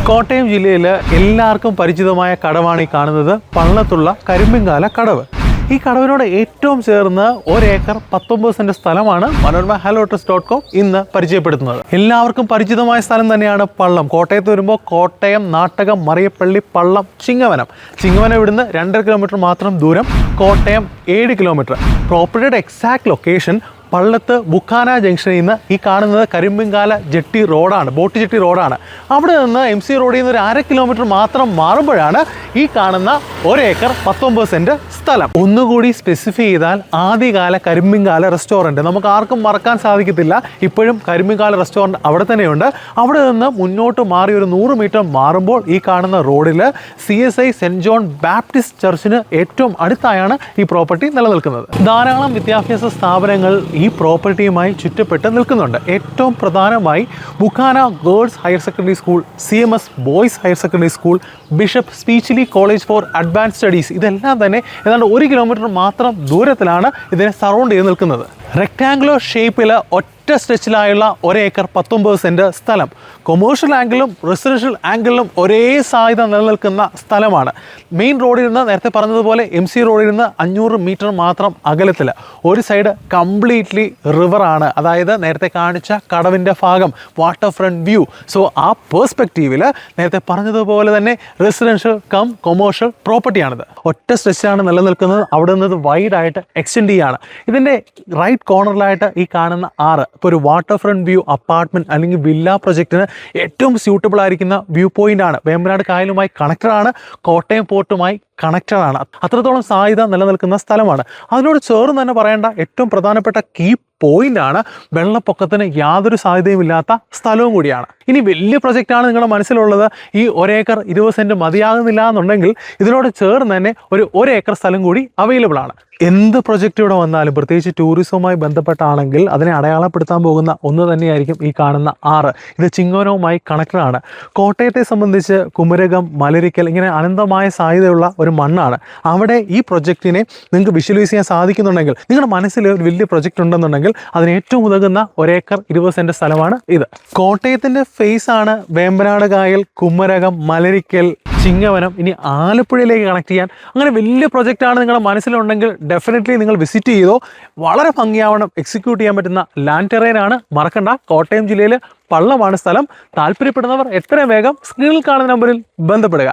കോട്ടയം ജില്ലയിൽ എല്ലാവർക്കും പരിചിതമായ കടവാണ് ഈ കാണുന്നത്. പള്ളത്തുള്ള കരിമ്പിൻകാല കടവ്. ഈ കടവിനോട് ഏറ്റവും ചേർന്ന് 1 ഏക്കർ 19 സെന്റ് സ്ഥലമാണ് മനോരമ hellotrust.com ഇന്ന് പരിചയപ്പെടുത്തുന്നത്. എല്ലാവർക്കും പരിചിതമായ സ്ഥലം തന്നെയാണ് പള്ളം. കോട്ടയത്ത് വരുമ്പോൾ കോട്ടയം, നാട്ടകം, മറിയപ്പള്ളി, പള്ളം, ചിങ്ങവനം. ചിങ്ങവനം ഇവിടുന്ന് 2.5 കിലോമീറ്റർ മാത്രം ദൂരം, കോട്ടയം 7 കിലോമീറ്റർ. പ്രോപ്പർട്ടിയുടെ എക്സാക്ട് ലൊക്കേഷൻ പള്ളത്ത് ബുക്കാന ജംഗ്ഷനിൽ നിന്ന് ഈ കാണുന്നത് കരിമ്പിൻകാല ജെട്ടി റോഡാണ്, ബോട്ട് ജെട്ടി റോഡാണ്. അവിടെ നിന്ന് MC റോഡിൽ നിന്ന് ഒരു 1/2 കിലോമീറ്റർ മാത്രം മാറുമ്പോഴാണ് ഈ കാണുന്ന 1 ഏക്കർ 19 സെന്റ് സ്ഥലം. ഒന്നുകൂടി സ്പെസിഫൈ ചെയ്താൽ ആദ്യകാല കരിമ്പിൻകാല റെസ്റ്റോറൻറ്റ് നമുക്ക് ആർക്കും മറക്കാൻ സാധിക്കത്തില്ല. ഇപ്പോഴും കരിമ്പിൻകാല റെസ്റ്റോറൻറ്റ് അവിടെ തന്നെയുണ്ട്. അവിടെ നിന്ന് മുന്നോട്ട് മാറി ഒരു 100 മീറ്റർ മാറുമ്പോൾ ഈ കാണുന്ന റോഡിൽ CSI സെൻറ്റ് ജോൺ ബാപ്റ്റിസ്റ്റ് ചർച്ചിന് ഏറ്റവും അടുത്തായാണ് ഈ പ്രോപ്പർട്ടി നിലനിൽക്കുന്നത്. ധാരാളം വിദ്യാഭ്യാസ സ്ഥാപനങ്ങൾ ഈ പ്രോപ്പർട്ടിയുമായി ചുറ്റപ്പെട്ട് നിൽക്കുന്നുണ്ട്. ഏറ്റവും പ്രധാനമായി Buchanan girls higher secondary school, CMS boys higher secondary school, bishop Speechly college for advance studies, ഇതെല്ലാം തന്നെ ഏതാണ്ട് 1 കിലോമീറ്റർ മാത്രം ദൂരത്തിലാണ് ഇതിനെ സറൗണ്ട് ചെയ്ത് നിൽക്കുന്നത്. റെക്ടാങ്കുലർ ഷേപ്പിൽ ഒറ്റ സ്ട്രെച്ചിലായുള്ള 1 ഏക്കർ 19 സെന്റ് സ്ഥലം. കൊമേഴ്ഷ്യൽ ആംഗിളും റെസിഡൻഷ്യൽ ആംഗിളിലും ഒരേ സാധ്യത നിലനിൽക്കുന്ന സ്ഥലമാണ്. മെയിൻ റോഡിൽ നിന്ന് നേരത്തെ പറഞ്ഞതുപോലെ MC റോഡിൽ നിന്ന് 500 മീറ്റർ മാത്രം അകലത്തിൽ. ഒരു സൈഡ് കംപ്ലീറ്റ്ലി റിവറാണ്, അതായത് നേരത്തെ കാണിച്ച കടവിൻ്റെ ഭാഗം, വാട്ടർ ഫ്രണ്ട് വ്യൂ. സോ ആ പേഴ്സ്പെക്റ്റീവിൽ നേരത്തെ പറഞ്ഞതുപോലെ തന്നെ റെസിഡൻഷ്യൽ കം കൊമേഴ്ഷ്യൽ പ്രോപ്പർട്ടിയാണിത്. ഒറ്റ സ്ട്രെച്ചാണ് നിലനിൽക്കുന്നത്. അവിടെ നിന്ന് വൈഡായിട്ട് എക്സ്റ്റെൻഡ് ചെയ്യുകയാണ്. ഇതിൻ്റെ റൈറ്റ് കോർണറിലായിട്ട് ഈ കാണുന്ന ആറ്, ഇപ്പോൾ ഒരു വാട്ടർ ഫ്രണ്ട് വ്യൂ അപ്പാർട്ട്മെൻറ്റ് അല്ലെങ്കിൽ വില്ല പ്രൊജക്റ്റിന് ഏറ്റവും സ്യൂട്ടബിൾ ആയിരിക്കുന്ന വ്യൂ പോയിൻ്റ് ആണ്. വേമ്പനാട് കായലുമായി കണക്റ്റഡാണ്, കോട്ടയം പോർട്ടുമായി കണക്റ്റഡാണ്. അത്രത്തോളം സാധ്യത നിലനിൽക്കുന്ന സ്ഥലമാണ്. അതിനോട് ചേർന്ന് തന്നെ പറയേണ്ട ഏറ്റവും പ്രധാനപ്പെട്ട കീ പോയിൻ്റാണ് വെള്ളപ്പൊക്കത്തിന് യാതൊരു സാധ്യതയും ഇല്ലാത്ത സ്ഥലവും കൂടിയാണ്. ഇനി വലിയ പ്രൊജക്റ്റാണ് നിങ്ങളുടെ മനസ്സിലുള്ളത്, ഈ 1 ഏക്കർ 20 സെൻറ്റ് മതിയാകുന്നില്ല എന്നുണ്ടെങ്കിൽ ഇതിനോട് ചേർന്ന് തന്നെ ഒരു 1 ഏക്കർ സ്ഥലം കൂടി അവൈലബിൾ ആണ്. എന്ത് പ്രൊജക്റ്റ് ഇവിടെ വന്നാലും, പ്രത്യേകിച്ച് ടൂറിസവുമായി ബന്ധപ്പെട്ടാണെങ്കിൽ അതിനെ അടയാളപ്പെടുത്താൻ പോകുന്ന ഒന്ന് തന്നെയായിരിക്കും ഈ കാണുന്ന ആറ്. ഇത് ചിങ്ങവനവുമായി കണക്റ്റഡ് ആണ്. കോട്ടയത്തെ സംബന്ധിച്ച് കുമരകം, മലരിക്കൽ ഇങ്ങനെ അനന്തമായ സാധ്യതയുള്ള ഒരു മണ്ണാണ്. അവിടെ ഈ പ്രൊജക്റ്റിനെ നിങ്ങൾക്ക് വിഷ്വലൈസ് ചെയ്യാൻ സാധിക്കുന്നുണ്ടെങ്കിൽ, നിങ്ങളുടെ മനസ്സിൽ ഒരു വലിയ പ്രൊജക്റ്റ് ഉണ്ടെന്നുണ്ടെങ്കിൽ അതിന് ഏറ്റവും ഉതകുന്ന 1 ഏക്കർ 20 സെൻറ്റ് സ്ഥലമാണ് ഇത്. കോട്ടയത്തിൻ്റെ ഫേസ് ആണ് വേമ്പനാട് കായൽ, കുമരകം, മലരിക്കൽ, ചിങ്ങവനം. ഇനി ആലപ്പുഴയിലേക്ക് കണക്ട് ചെയ്യാൻ അങ്ങനെ വലിയ പ്രൊജക്റ്റാണ് നിങ്ങളുടെ മനസ്സിലുണ്ടെങ്കിൽ ഡെഫിനറ്റ്ലി നിങ്ങൾ വിസിറ്റ് ചെയ്തോ. വളരെ ഭംഗിയാവണം, എക്സിക്യൂട്ട് ചെയ്യാൻ പറ്റുന്ന ലാൻഡ് ടെറൈനാണ്. മറക്കണ്ട, കോട്ടയം ജില്ലയിൽ പള്ളമാണ് സ്ഥലം. താല്പര്യപ്പെടുന്നവർ എത്രയും വേഗം സ്ക്രീനിൽ കാണുന്ന നമ്പറിൽ ബന്ധപ്പെടുക.